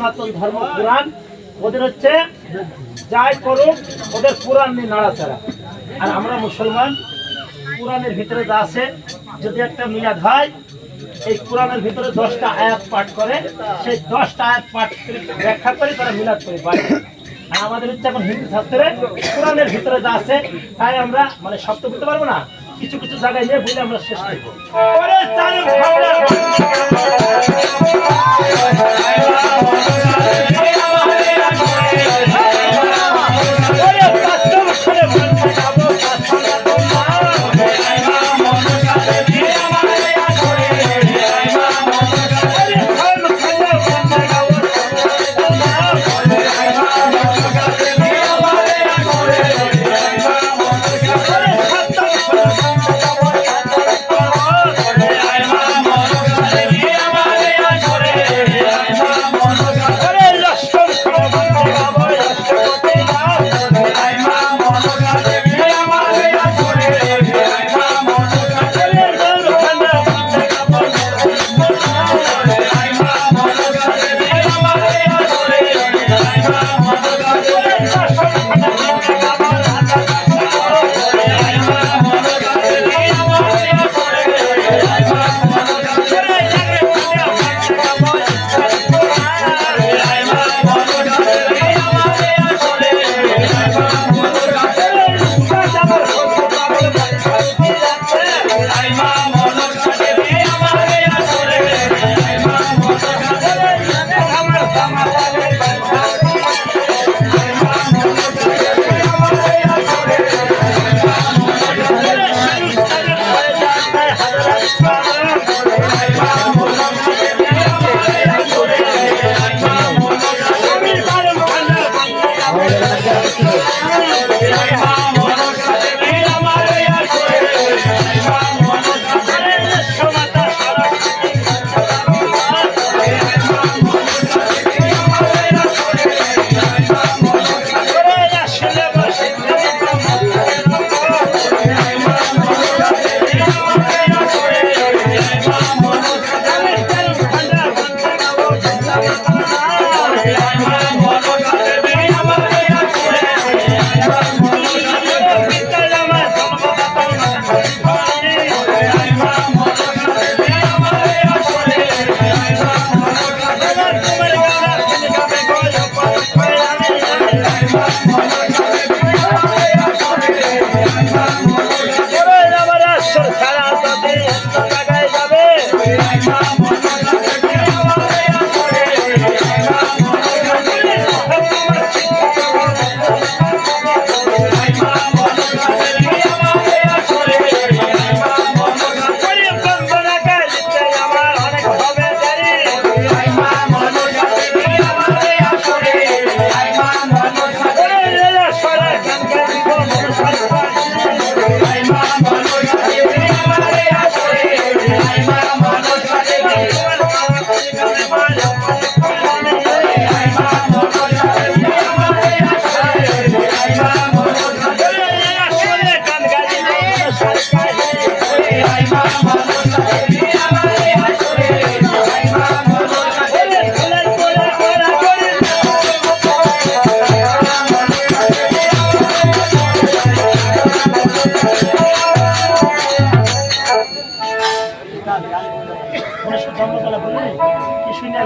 সনাতন ধর্ম পুরাণ, ওদের হচ্ছে যাই করুক ওদের পুরাণ নিয়ে নাড়াচাড়া। আর আমরা মুসলমান পুরাণের ভিতরে যা আছে, যদি একটা মিলাদ হয় এই কোরআনের ভিতরে 10টা আয়াত পাঠ করে, সেই 10টা আয়াত পাঠ করে ব্যাখ্যা করে তারা মিলাদ করে পায়। আর আমাদের হচ্ছে এখন হিন্দু শাস্ত্রে কোরআনের ভিতরে যা আছে তাই আমরা মানে সব তো বলতে পারবো না, কিছু কিছু জায়গায় নিয়ে বলে আমরা শেষ করবো। জন্মতলা বলে কি শুনে